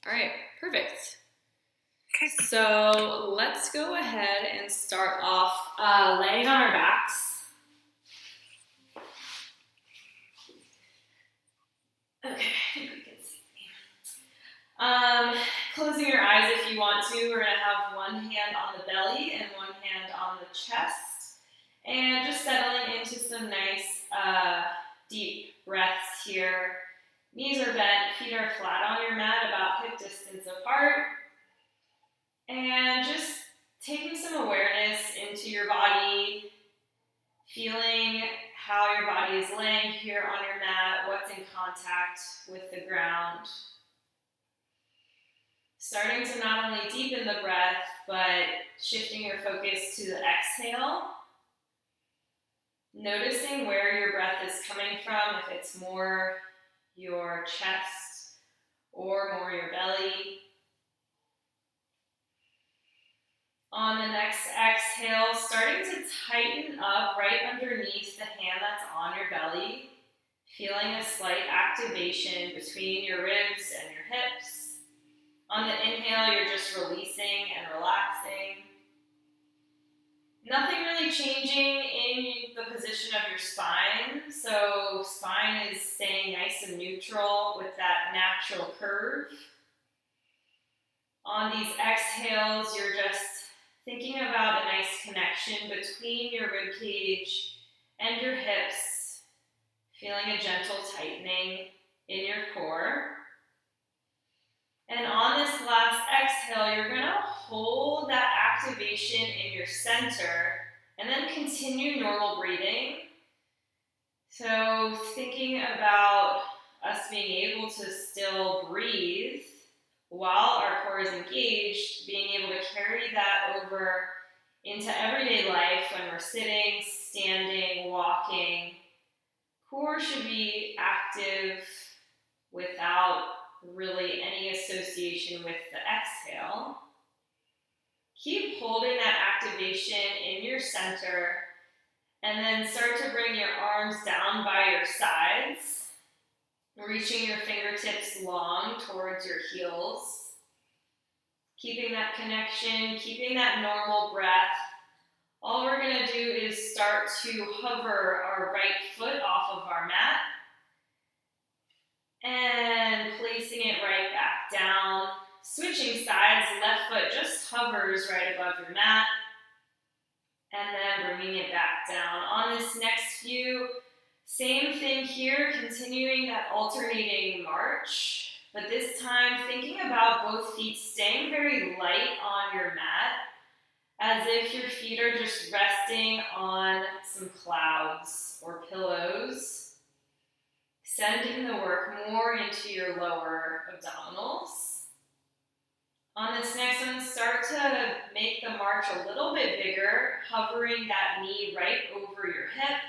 All right, perfect. Okay. So let's go ahead and start off laying on our backs. Okay, I think we can see. Closing your eyes if you want to. We're going to have one hand on the belly and one hand on the chest. And just settling into some nice deep breaths here. Knees are bent, feet are flat on your mat, about hip distance apart. And just taking some awareness into your body, feeling how your body is laying here on your mat, what's in contact with the ground. Starting to not only deepen the breath, but shifting your focus to the exhale. Noticing where your breath is coming from, if it's more your chest or more your belly. On the next exhale, starting to tighten up right underneath the hand that's on your belly, feeling a slight activation between your ribs and your hips. On the inhale, you're just releasing and relaxing. Nothing really changing in the position of your spine, so spine is staying nice and neutral with that natural curve. On these exhales, you're just thinking about a nice connection between your rib cage and your hips, feeling a gentle tightening in your core. And on this last exhale, you're going to hold that activation in your center and then continue normal breathing. So thinking about us being able to still breathe while our core is engaged, being able to carry that over into everyday life when we're sitting, standing, walking. Core should be active without really any association with the exhale. Keep holding that activation in your center and then start to bring your arms down by your sides, reaching your fingertips long towards your heels. Keeping that connection, keeping that normal breath. All we're going to do is start to hover our right foot off of our mat and placing it right back down. Switching sides, left foot just hovers right above your mat. And then bringing it back down. On this next few, same thing here, continuing that alternating march. But this time, thinking about both feet staying very light on your mat, as if your feet are just resting on some clouds or pillows. Sending the work more into your lower abdominals. On this next one, start to make the march a little bit bigger, hovering that knee right over your hip,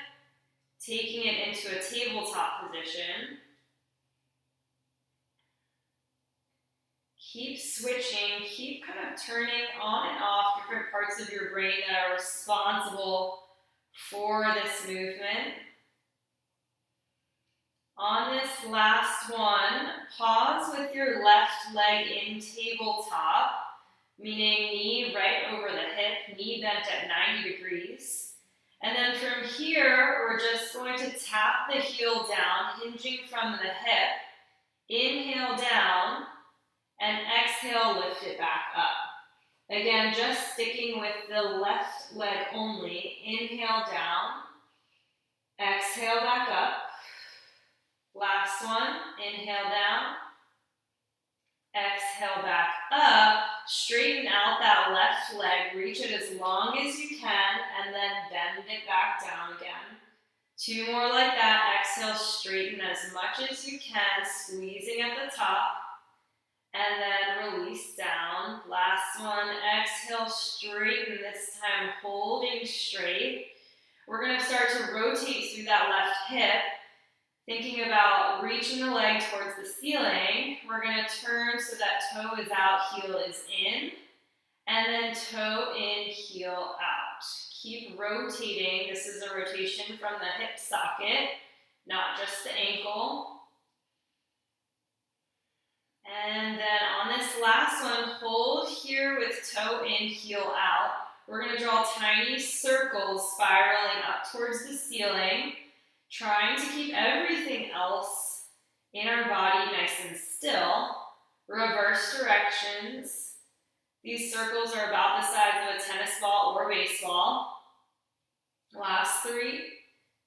taking it into a tabletop position. Keep switching, keep kind of turning on and off different parts of your brain that are responsible for this movement. On this last one, pause with your left leg in tabletop, meaning knee right over the hip, knee bent at 90 degrees. And then from here, we're just going to tap the heel down, hinging from the hip. Inhale down, and exhale, lift it back up. Again, just sticking with the left leg only. Inhale down, exhale back up. Last one, inhale down, exhale back up, straighten out that left leg, reach it as long as you can, and then bend it back down again. Two more like that, exhale, straighten as much as you can, squeezing at the top, and then release down. Last one, exhale, straighten, this time holding straight. We're going to start to rotate through that left hip, thinking about reaching the leg towards the ceiling. We're going to turn so that toe is out, heel is in, and then toe in, heel out. Keep rotating. This is a rotation from the hip socket, not just the ankle. And then on last one, hold here with toe in, heel out. We're going to draw tiny circles spiraling up towards the ceiling, trying to keep everything else in our body nice and still. Reverse directions. These circles are about the size of a tennis ball or baseball. Last 3,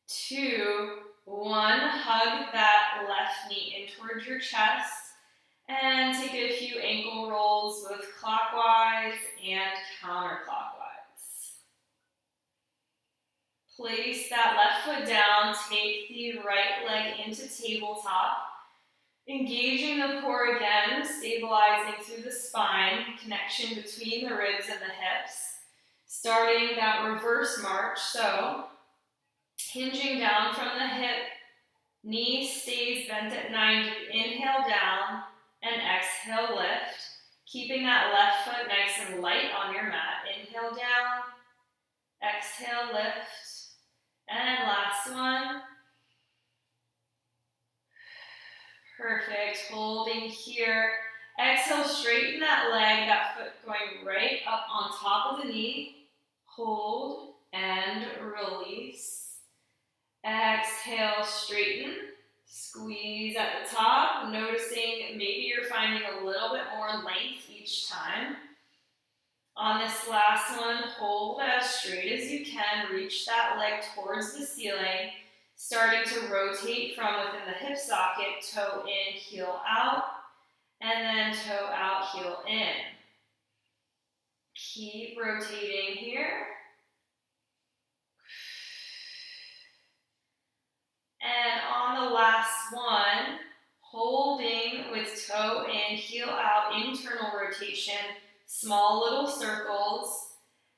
2, 1. Hug that left knee in towards your chest. And take a few ankle rolls both clockwise and counterclockwise. Place that left foot down, take the right leg into tabletop. Engaging the core again, stabilizing through the spine, connection between the ribs and the hips. Starting that reverse march, so hinging down from the hip, knee stays bent at 90, inhale down, and exhale, lift. Keeping that left foot nice and light on your mat. Inhale down, exhale, lift. And last one. Perfect, holding here. Exhale, straighten that leg, that foot going right up on top of the knee. Hold and release. Exhale, straighten. Squeeze at the top, noticing maybe you're finding a little bit more length each time. On this last one, hold as straight as you can. Reach that leg towards the ceiling, starting to rotate from within the hip socket, toe in, heel out, and then toe out, heel in. Keep rotating here. And on the last one, holding with toe in, heel out, internal rotation, small little circles.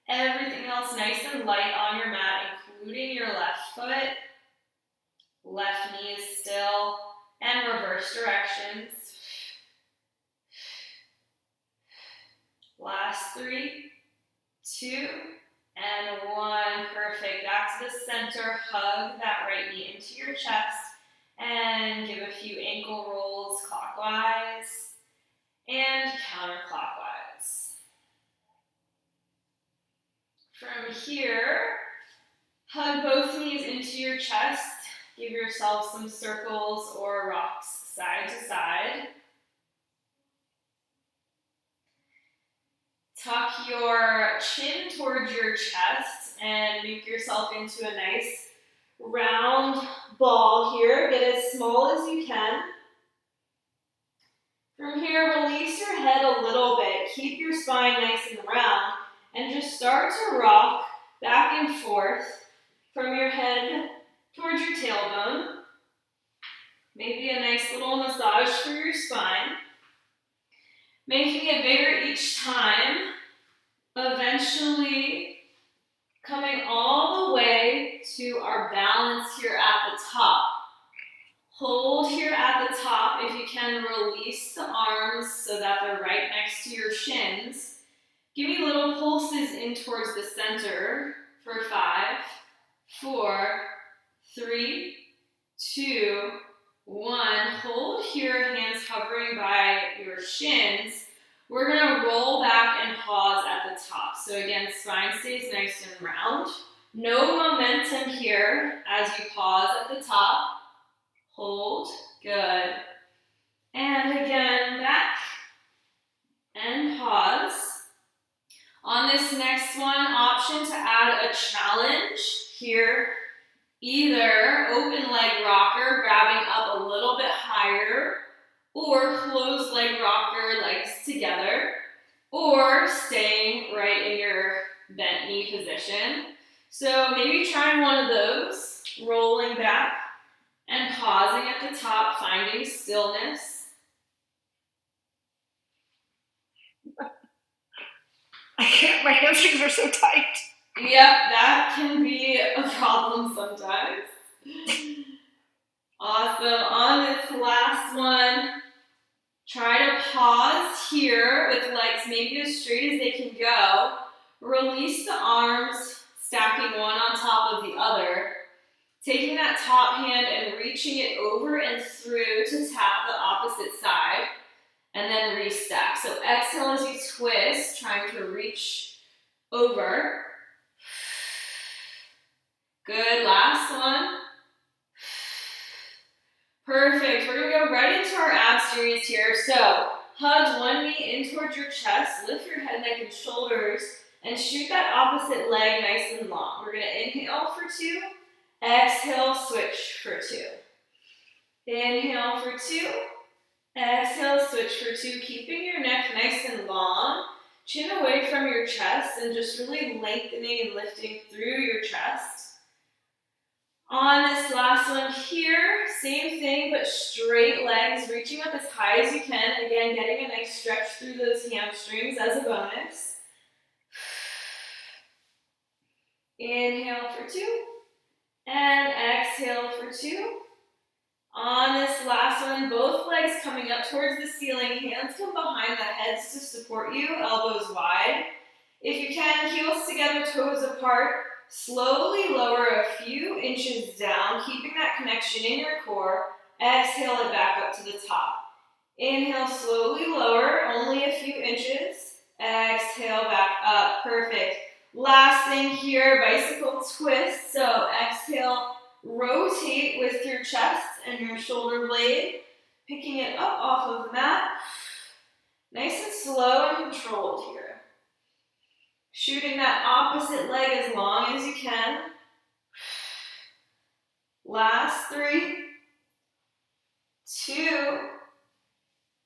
Everything else nice and light on your mat, including your left foot. Left knee is still, and reverse directions. Last 3, 2, and 1. Perfect. Back to the center. Hug that right knee into your chest and give a few ankle rolls clockwise and counterclockwise. From here, hug both knees into your chest. Give yourself some circles or rocks side to side. Tuck your chin towards your chest and make yourself into a nice round ball here. Get as small as you can. From here, release your head a little bit. Keep your spine nice and round and just start to rock back and forth from your head towards your tailbone. Maybe a nice little massage for your spine. Making it bigger each time. Eventually coming all the way to our balance here at the top. Hold here at the top. If you can, release the arms so that they're right next to your shins. Give me little pulses in towards the center for 5, 4, 3, 2, 1. Hold here, hands hovering by your shins. We're going to roll back and pause at the top. So again, spine stays nice and round. No momentum here as you pause at the top. Hold, good. And again, back and pause. On this next one, option to add a challenge here. Either open leg rocker, grabbing up a little bit higher, or closed leg rocker, legs together, or staying right in your bent knee position. So maybe trying one of those, rolling back and pausing at the top, finding stillness. I can't, my hamstrings are so tight. Yep, that can be a problem sometimes. Awesome. On this last one, try to pause here with legs maybe as straight as they can go. Release the arms, stacking one on top of the other. Taking that top hand and reaching it over and through to tap the opposite side. And then restack. So exhale as you twist, trying to reach over. Good, last one. Perfect, we're gonna go right into our ab series here. So hug one knee in towards your chest, lift your head, neck, and shoulders, and shoot that opposite leg nice and long. We're gonna inhale for 2, exhale, switch for 2. Inhale for 2, exhale, switch for 2, keeping your neck nice and long, chin away from your chest, and just really lengthening and lifting through your chest. On this last one here, same thing, but straight legs, reaching up as high as you can. Again, getting a nice stretch through those hamstrings as a bonus. Inhale for 2, and exhale for 2. On this last one, both legs coming up towards the ceiling, hands come behind the heads to support you, elbows wide. If you can, heels together, toes apart. Slowly lower a few inches down, keeping that connection in your core. Exhale it back up to the top. Inhale, slowly lower, only a few inches. Exhale back up, perfect. Last thing here, bicycle twist. So exhale, rotate with your chest and your shoulder blade, picking it up off of the mat. Nice and slow and controlled here. Shooting that opposite leg as long as you can. Last 3, 2,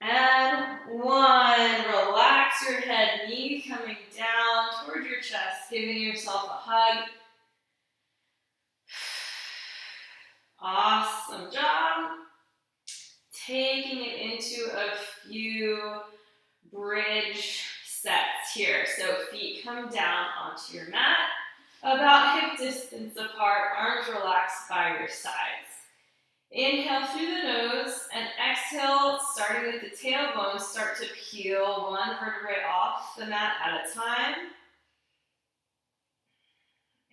and 1. Relax your head, knee coming down toward your chest, giving yourself a hug. Awesome job. Taking it into a few bridge sets here. So feet come down onto your mat, about hip distance apart, arms relaxed by your sides. Inhale through the nose and exhale, starting with the tailbone, start to peel one vertebrae off the mat at a time.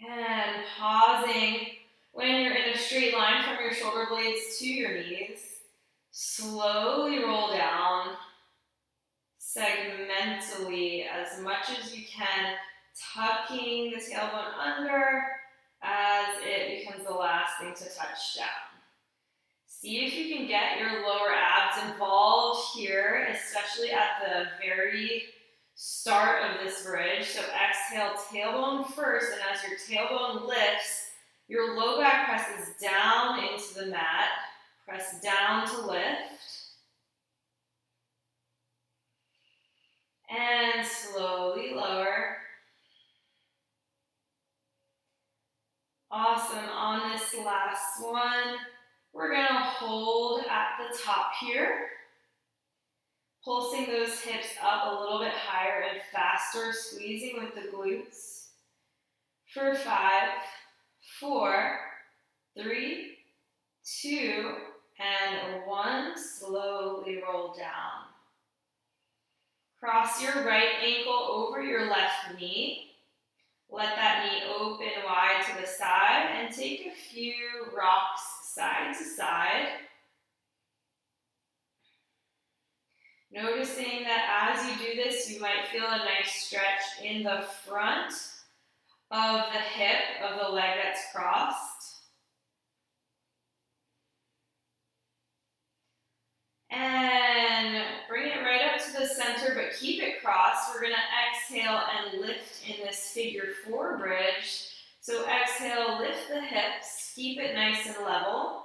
And pausing when you're in a straight line from your shoulder blades to your knees. Slowly roll down, segmentally as much as you can, tucking the tailbone under as it becomes the last thing to touch down. See if you can get your lower abs involved here, especially at the very start of this bridge. So exhale, tailbone first, and as your tailbone lifts, your low back presses down into the mat. Press down to lift. And slowly lower. Awesome. On this last one, we're going to hold at the top here. Pulsing those hips up a little bit higher and faster, squeezing with the glutes. For 5, 4, 3, 2, and 1. Slowly roll down. Cross your right ankle over your left knee. Let that knee open wide to the side and take a few rocks side to side. Noticing that as you do this, you might feel a nice stretch in the front of the hip of the leg that's crossed. And bring it right up to the center, but keep it crossed. We're going to exhale and lift in this figure 4 bridge. So exhale, lift the hips, keep it nice and level.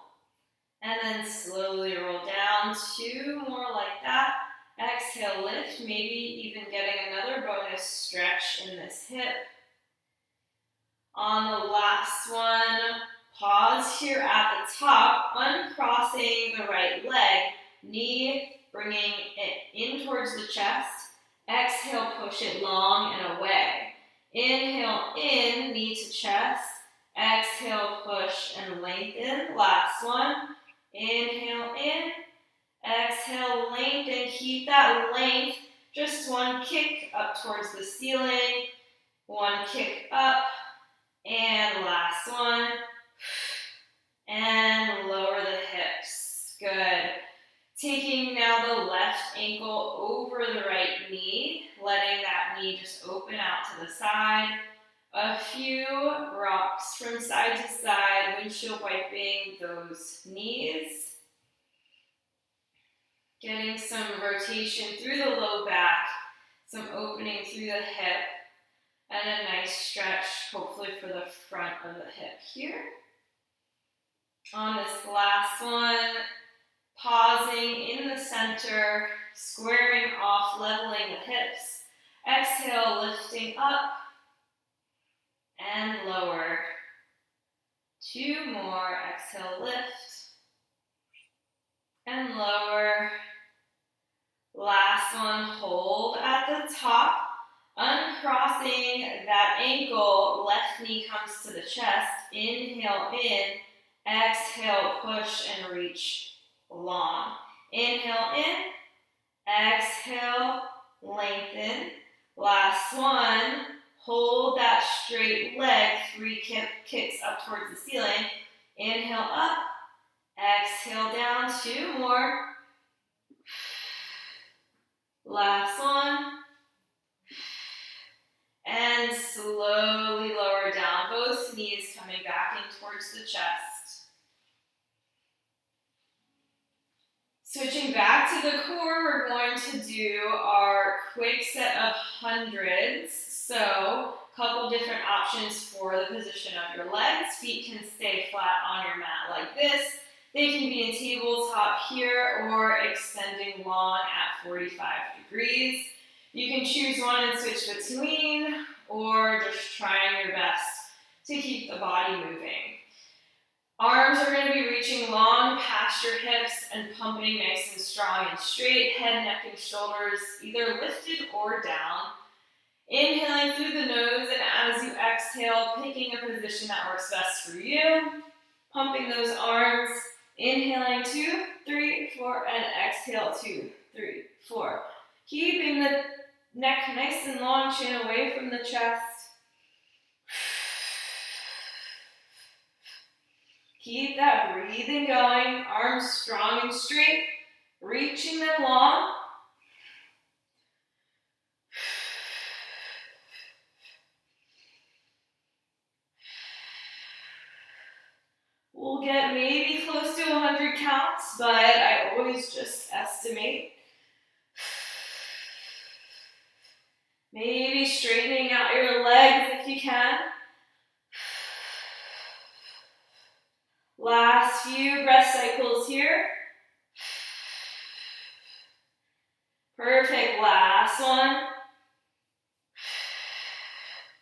And then slowly roll down. 2 more like that. Exhale, lift, maybe even getting another bonus stretch in this hip. On the last one, pause here at the top, uncrossing the right leg. Knee bringing it in towards the chest. Exhale, push it long and away. Inhale in, knee to chest. Exhale, push and lengthen. Last one. Inhale in. Exhale, lengthen. Keep that length. Just one kick up towards the ceiling. One kick up. And last one. And lower the hips. Good. Taking now the left ankle over the right knee just open out to the side. A few rocks from side to side, windshield wiping those knees. Getting some rotation through the low back, some opening through the hip, and a nice stretch, hopefully for the front of the hip here. On this last one, pausing in the center, squaring off, leveling the hips. Exhale, lifting up and lower. 2 more. Exhale, lift and lower. Last one, hold at the top. Uncrossing that ankle, left knee comes to the chest. Inhale in, exhale, push and reach long. Inhale in, exhale, lengthen. Last one, hold that straight leg, 3 kicks up towards the ceiling. Inhale up, exhale down, 2 more. Last one. And slowly lower down, both knees coming back in towards the chest. Switching back to the core, we're going to do our quick set of hundreds. So, a couple different options for the position of your legs. Feet can stay flat on your mat like this. They can be in tabletop here or extending long at 45 degrees. You can choose one and switch between, or just trying your best to keep the body moving. Arms are going to be reaching long past your hips and pumping nice and strong and straight. Head, neck, and shoulders either lifted or down. Inhaling through the nose, and as you exhale, picking a position that works best for you. Pumping those arms. Inhaling 2, 3, 4, and exhale 2, 3, 4. Keeping the neck nice and long, chin away from the chest. Keep that breathing going, arms strong and straight, reaching them long. We'll get maybe close to 100 counts, but I always just estimate. Maybe straightening out your legs if you can. Last few breath cycles here. Perfect, last one.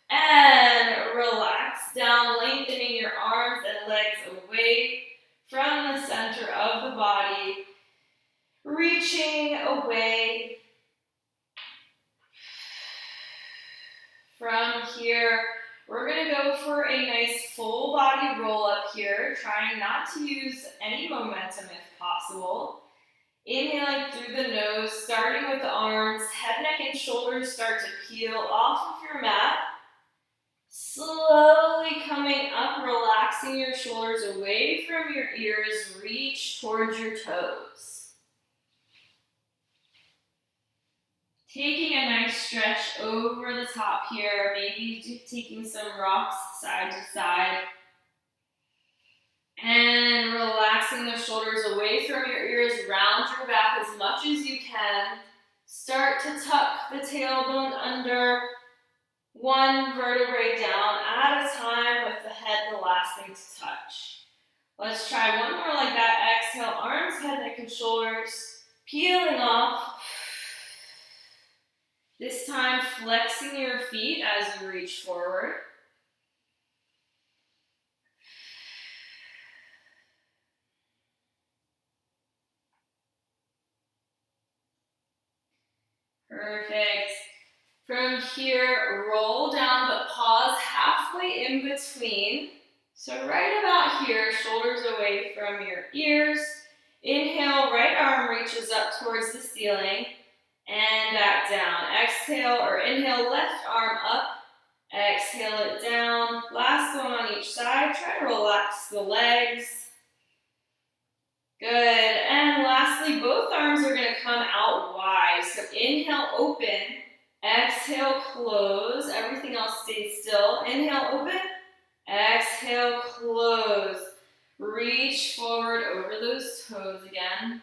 And relax down, lengthening your arms and legs away from the center of the body. Reaching away. From here, we're going to go for a nice full body roll up here, trying not to use any momentum if possible. Inhaling through the nose, starting with the arms, head, neck, and shoulders start to peel off of your mat. Slowly coming up, relaxing your shoulders away from your ears, reach towards your toes. Taking a nice stretch over the top here, maybe taking some rocks side to side. And relaxing the shoulders away from your ears, round your back as much as you can. Start to tuck the tailbone under, one vertebrae down at a time with the head the last thing to touch. Let's try one more like that. Exhale, arms, head, neck, and shoulders, peeling off. This time, flexing your feet as you reach forward. Perfect. From here, roll down, but pause halfway in between. So right about here, shoulders away from your ears. Inhale, right arm reaches up towards the ceiling. And back down. Exhale or inhale, left arm up. Exhale it down. Last one on each side. Try to relax the legs. Good. And lastly, both arms are going to come out wide. So inhale, open. Exhale, close. Everything else stays still. Inhale, open. Exhale, close. Reach forward over those toes again.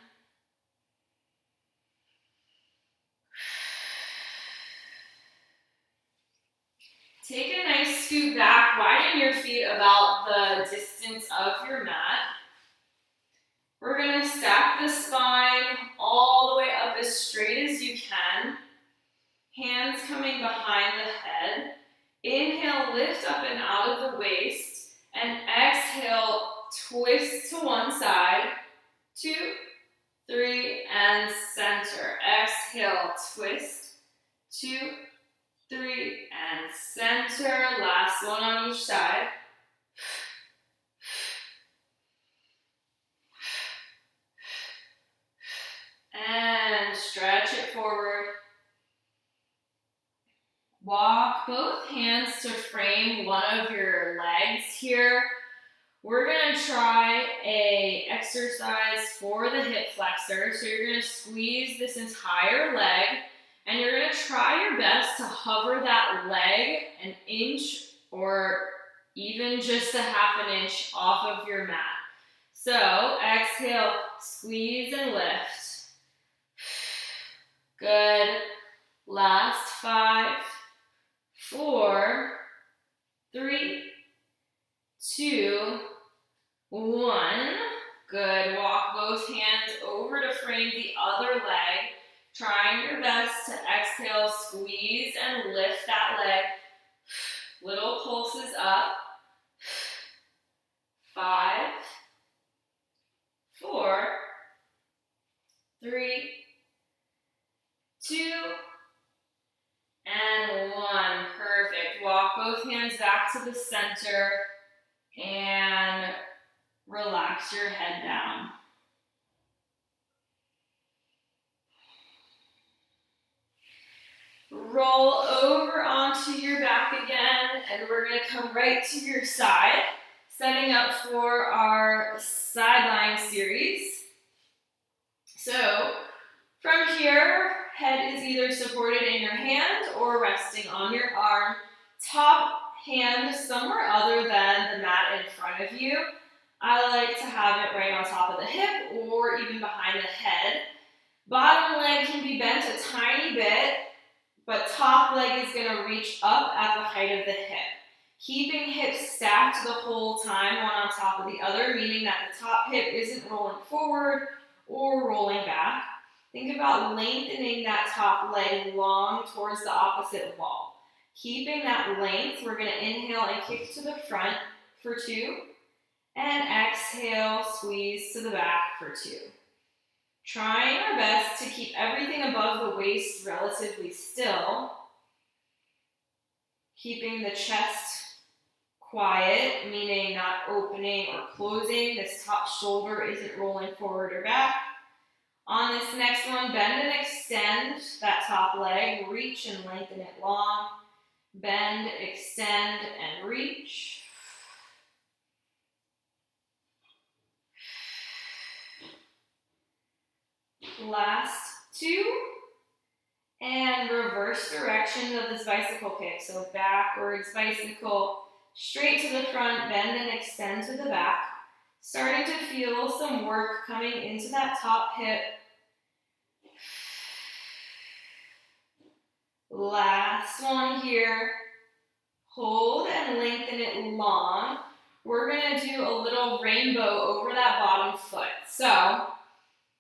Take a nice scoot back. Widen your feet about the distance of your mat. We're going to stack the spine all the way up as straight as you can. Hands coming behind the head. Inhale, lift up and out of the waist. And exhale, twist to one side. 2, 3, and center. Exhale, twist. 2, 3, and center. Last one on each side. And stretch it forward. Walk both hands to frame one of your legs here. We're going to try an exercise for the hip flexor. So you're going to squeeze this entire leg, and you're going to try your best to hover that leg an inch or even just a half an inch off of your mat. So exhale, squeeze and lift. Good. Last 5, 4, 3, 2, 1. Good. Walk both hands over to frame the other leg. Trying your best to exhale, squeeze and lift that leg. Little pulses up. 5, 4, 3, 2, and 1. Perfect. Walk both hands back to the center and relax your head down. Roll over onto your back again, and we're going to come right to your side, setting up for our sideline series. So from here, head is either supported in your hand or resting on your arm. Top hand somewhere other than the mat in front of you. I like to have it right on top of the hip or even behind the head. Bottom leg can be bent a tiny bit, but top leg is going to reach up at the height of the hip. Keeping hips stacked the whole time, one on top of the other, meaning that the top hip isn't rolling forward or rolling back. Think about lengthening that top leg long towards the opposite wall. Keeping that length, we're going to inhale and kick to the front for 2. And exhale, squeeze to the back for 2. Trying our best to keep everything above the waist relatively still. Keeping the chest quiet, meaning not opening or closing. This top shoulder isn't rolling forward or back. On this next one, bend and extend that top leg. Reach and lengthen it long. Bend, extend, and reach. Last 2. And reverse direction of this bicycle kick. So backwards bicycle, straight to the front, bend and extend to the back. Starting to feel some work coming into that top hip. Last one here. Hold and lengthen it long. We're going to do a little rainbow over that bottom foot. So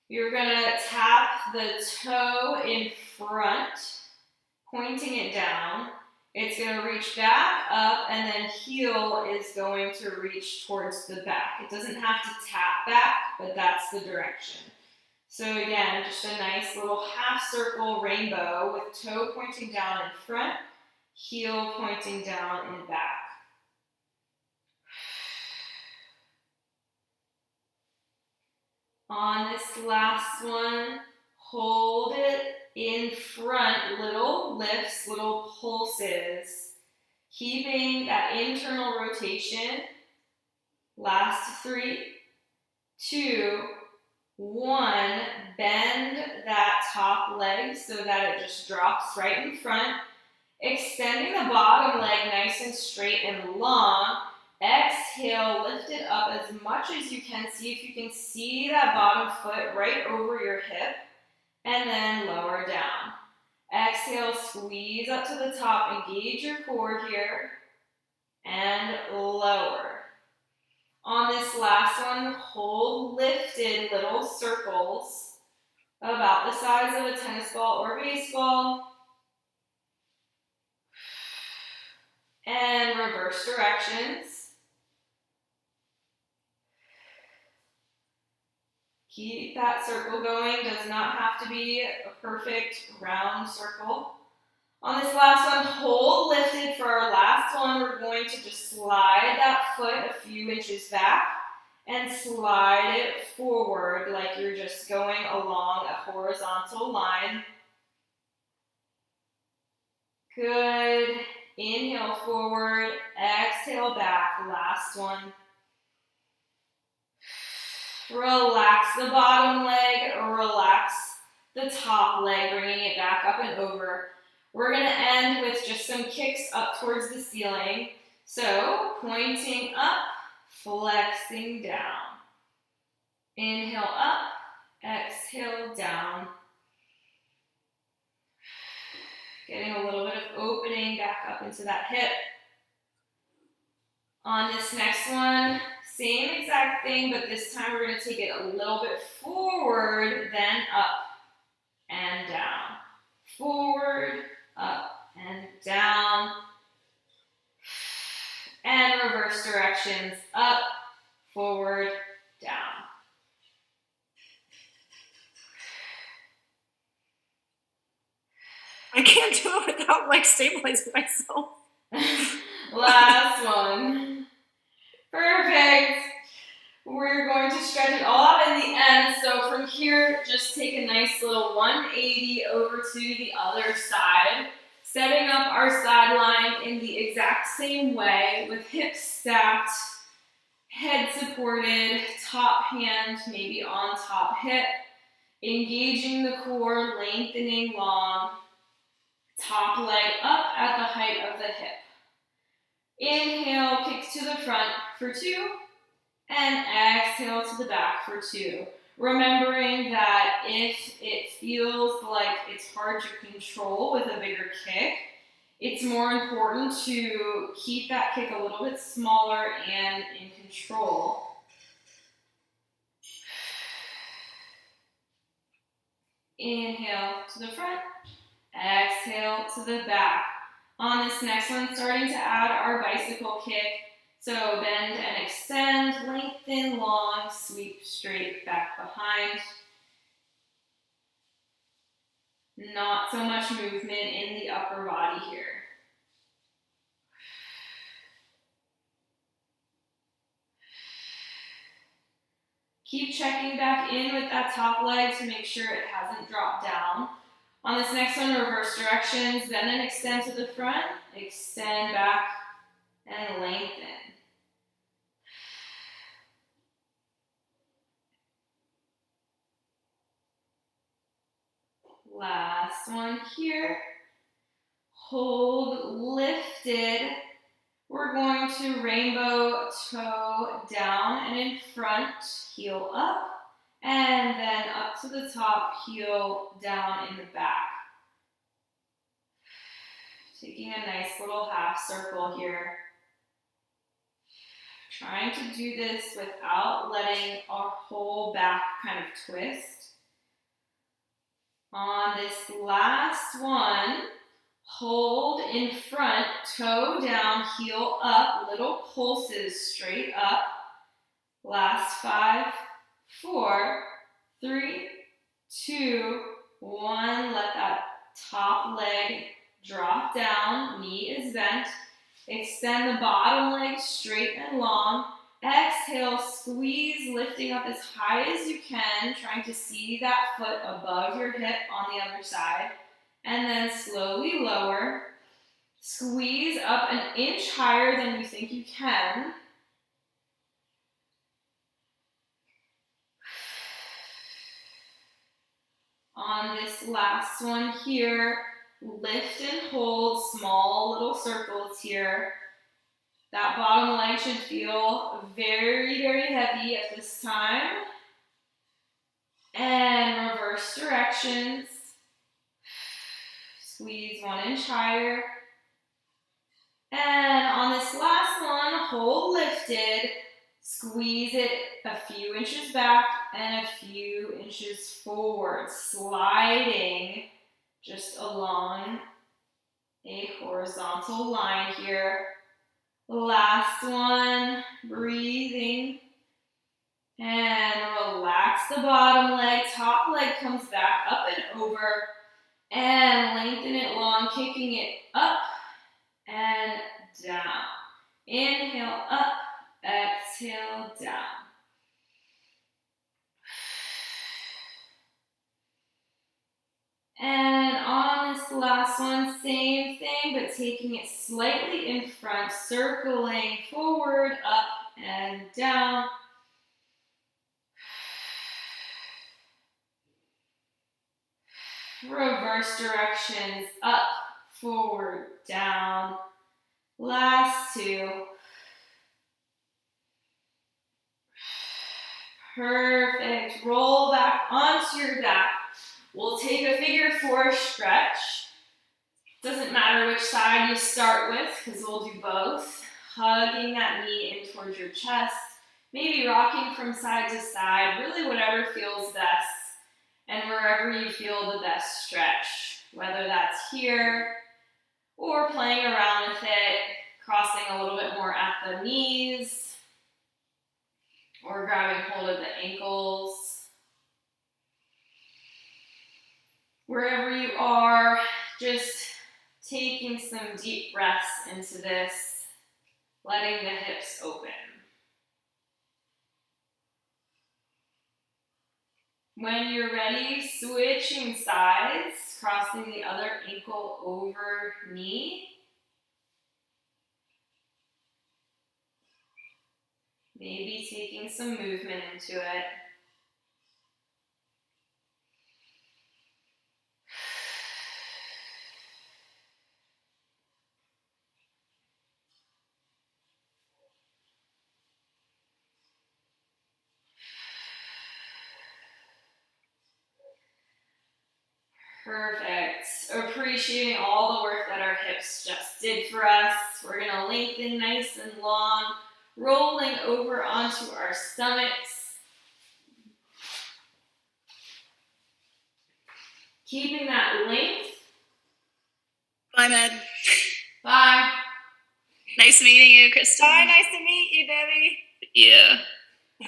you're going to tap the toe in front, pointing it down. It's going to reach back up, and then heel is going to reach towards the back. It doesn't have to tap back, but that's the direction. So again, just a nice little half circle rainbow with toe pointing down in front, heel pointing down in back. On this last one, hold it in front, little lifts, little pulses, keeping that internal rotation. Last 3, 2, 1, bend that top leg so that it just drops right in front. Extending the bottom leg nice and straight and long. Exhale, lift it up as much as you can. See if you can see that bottom foot right over your hip. And then lower down. Exhale, squeeze up to the top. Engage your core here. And lower. On this last one, hold lifted little circles about the size of a tennis ball or baseball. And reverse directions. Keep that circle going. Does not have to be a perfect round circle. On this last one, hold lifted for our last one. We're going to just slide that foot a few inches back and slide it forward like you're just going along a horizontal line. Good. Inhale forward, exhale back. Last one. Relax the bottom leg, relax the top leg, bringing it back up and over. We're going to end with just some kicks up towards the ceiling. So, pointing up, flexing down. Inhale up, exhale down. Getting a little bit of opening back up into that hip. On this next one, same exact thing, but this time we're going to take it a little bit forward, then up and down. Forward, up and down. And reverse directions, up, forward, down. I can't do it without like stabilizing myself. Last one. Perfect. We're going to stretch it all out in the end. So from here, just take a nice little 180 over to the other side. Setting up our sideline in the exact same way with hips stacked, head supported, top hand maybe on top hip. Engaging the core, lengthening long. Top leg up at the height of the hip. Inhale, kick to the front for 2. And exhale to the back for 2. Remembering that if it feels like it's hard to control with a bigger kick, it's more important to keep that kick a little bit smaller and in control. Inhale to the front, exhale to the back. On this next one, starting to add our bicycle kick. So bend and extend, lengthen, long, sweep straight back behind. Not so much movement in the upper body here. Keep checking back in with that top leg to make sure it hasn't dropped down. On this next one, reverse directions, bend and extend to the front, extend back, and lengthen. Last one here. Hold lifted. We're going to rainbow toe down and in front, heel up, and then up to the top, heel down in the back. Taking a nice little half circle here. Trying to do this without letting our whole back kind of twist. On this last one, hold in front, toe down, heel up, little pulses straight up. Last 5, 4, 3, 2, 1. Let that top leg drop down, knee is bent. Extend the bottom leg straight and long. Exhale, squeeze, lifting up as high as you can, trying to see that foot above your hip on the other side. And then slowly lower. Squeeze up an inch higher than you think you can. On this last one here, lift and hold, small little circles here. That bottom leg should feel very, very heavy at this time. And reverse directions. Squeeze 1 inch higher. And on this last one, hold lifted. Squeeze it a few inches back and a few inches forward, sliding just along a horizontal line here. Last one, breathing. And relax the bottom leg, top leg comes back up and over. And lengthen it long, kicking it up and down. Inhale up, exhale down. And on this last one, same thing, but taking it slightly in front, circling forward, up and down. Reverse directions, up, forward, down. Last two. Perfect. Roll back onto your back. We'll take a figure 4 stretch. Doesn't matter which side you start with, because we'll do both. Hugging that knee in towards your chest. Maybe rocking from side to side. Really whatever feels best. And wherever you feel the best stretch. Whether that's here, or playing around with it, crossing a little bit more at the knees, or grabbing hold of the ankles. Wherever you are, just taking some deep breaths into this, letting the hips open. When you're ready, switching sides, crossing the other ankle over knee. Maybe taking some movement into it. Perfect. Appreciating all the work that our hips just did for us. We're going to lengthen nice and long, rolling over onto our stomachs. Keeping that length. Bye, Med. Bye. Nice meeting you, Krista. Bye, nice to meet you, Debbie. Yeah.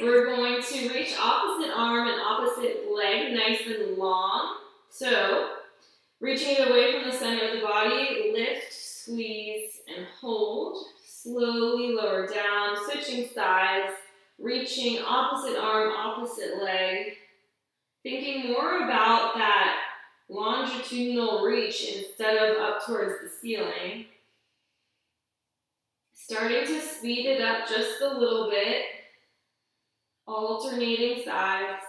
We're going to reach opposite arm and opposite leg nice and long. So, reaching it away from the center of the body, lift, squeeze, and hold. Slowly lower down, switching sides, reaching opposite arm, opposite leg. Thinking more about that longitudinal reach instead of up towards the ceiling. Starting to speed it up just a little bit, alternating sides.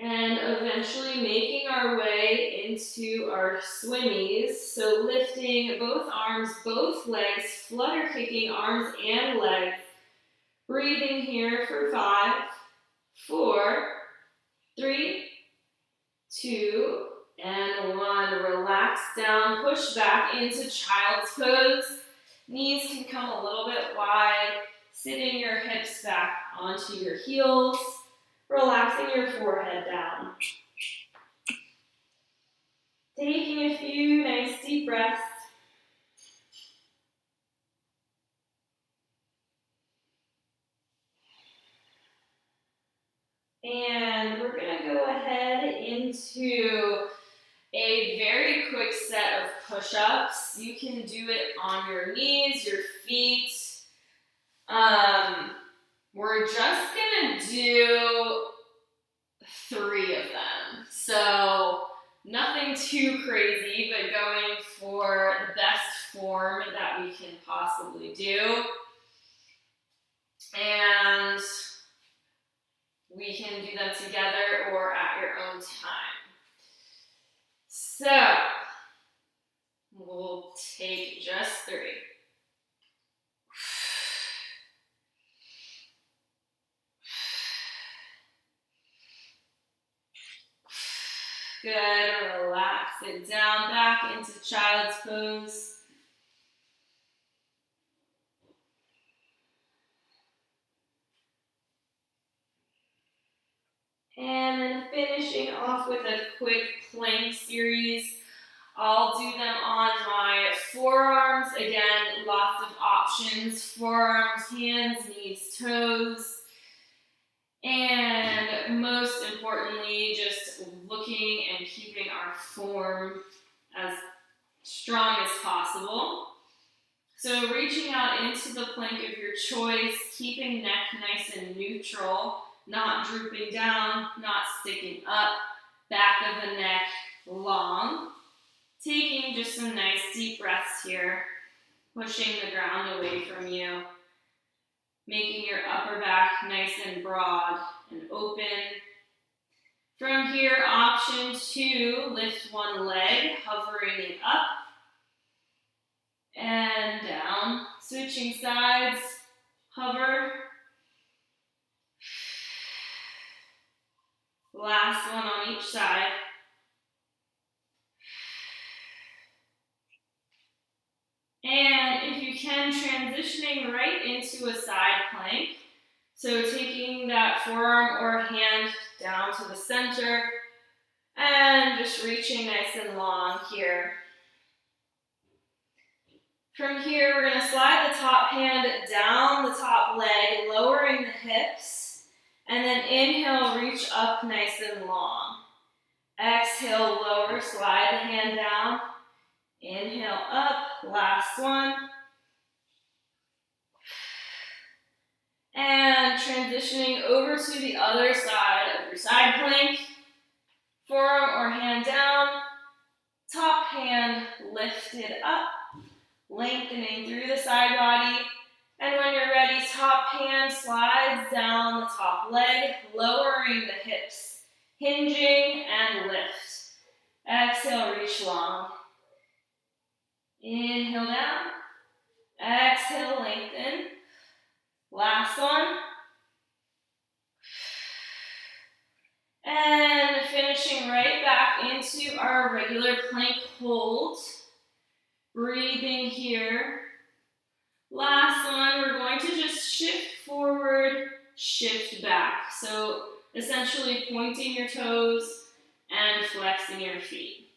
And eventually making our way into our swimmies. So lifting both arms, both legs, flutter kicking arms and legs. Breathing here for 5, 4, 3, 2, and 1. Relax down, push back into child's pose. Knees can come a little bit wide. Sitting your hips back onto your heels. Relaxing your forehead down. Taking a few nice deep breaths. And we're going to go ahead into a very quick set of push-ups. You can do it on your knees, your feet. We're just going to do 3 of them. So nothing too crazy, but going for the best form that we can possibly do. And we can do them together or at your own time. So, we'll take just 3. Good, relax it down, back into child's pose. And then finishing off with a quick plank series. I'll do them on my forearms. Again, lots of options. Forearms, hands, knees, toes. And most importantly, just looking and keeping our form as strong as possible. So reaching out into the plank of your choice, keeping neck nice and neutral, not drooping down, not sticking up, back of the neck long. Taking just some nice deep breaths here, pushing the ground away from you, making your upper back nice and broad and open. From here, option 2, lift one leg, hovering it up and down. Switching sides, hover. Last one on each side. And if you can, transitioning right into a side plank. So taking that forearm or hand down to the center and just reaching nice and long here. From here, we're going to slide the top hand down the top leg, lowering the hips, and then inhale, reach up nice and long. Exhale, lower, slide the hand down. Inhale up, last one. And transitioning over to the other side of your side plank. Forearm or hand down, top hand lifted up, lengthening through the side body. And when you're ready, top hand slides down the top leg, lowering the hips, hinging and lift. Exhale, reach long. Inhale down. Exhale, lengthen. Last one. And finishing right back into our regular plank hold. Breathing here. Last one, we're going to just shift forward, shift back. So essentially pointing your toes and flexing your feet.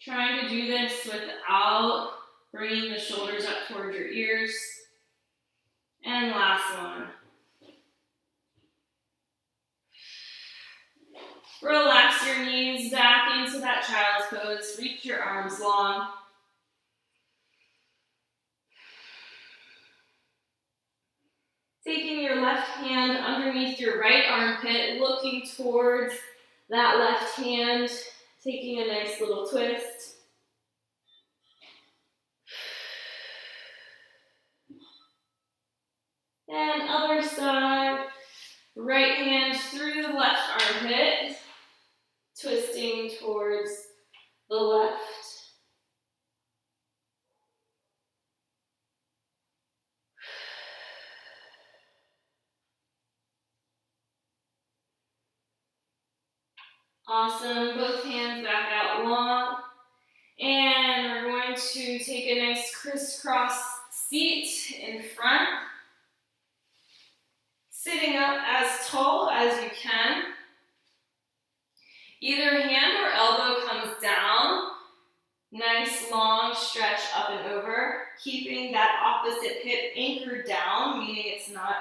Trying to do this without bringing the shoulders up towards your ears. And last one. Relax your knees back into that child's pose. Reach your arms long. Taking your left hand underneath your right armpit, looking towards that left hand, taking a nice little twist. And other side, right hand through the left armpit, twisting towards the left. Awesome, both hands back out long. And we're going to take a nice crisscross seat in front. Sitting up as tall as you can. Either hand or elbow comes down. Nice long stretch up and over. Keeping that opposite hip anchored down, meaning it's not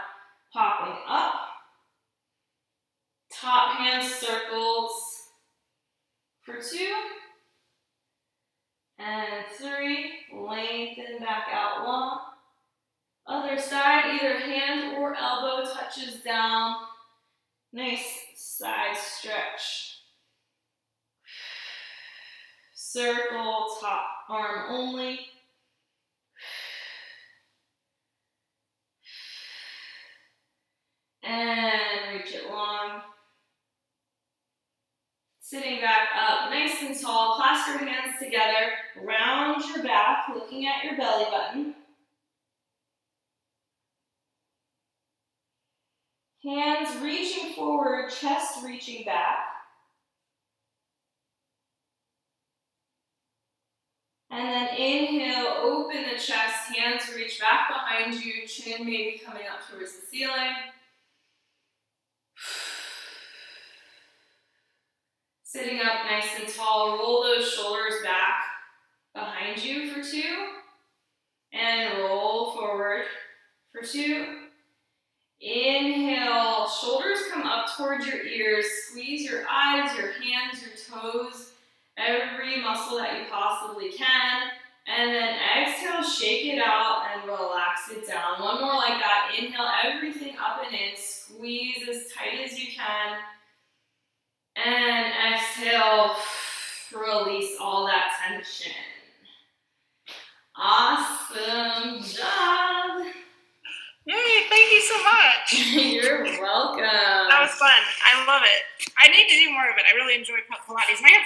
popping up. Top hand circles for 2 and 3. Lengthen back out long. Other side, either hand or elbow touches down. Nice side stretch. Circle, top arm only. And reach it long. Sitting back up, nice and tall. Clasp your hands together. Round your back, looking at your belly button. Hands reaching forward, chest reaching back. And then inhale, open the chest, hands reach back behind you, chin maybe coming up towards the ceiling. Sitting up nice and tall, roll those shoulders back behind you for 2. And roll forward for 2. Inhale, shoulders come up towards your ears, squeeze your eyes, your hands, your toes, every muscle that you possibly can. And then exhale, shake it out and relax it down. One more like that. Inhale, everything up and in, squeeze as tight as you can. And exhale, release all that tension. Awesome job. Yay, thank you so much. You're welcome. That was fun. I love it. I need to do more of it. I really enjoy Pilates. And I have friends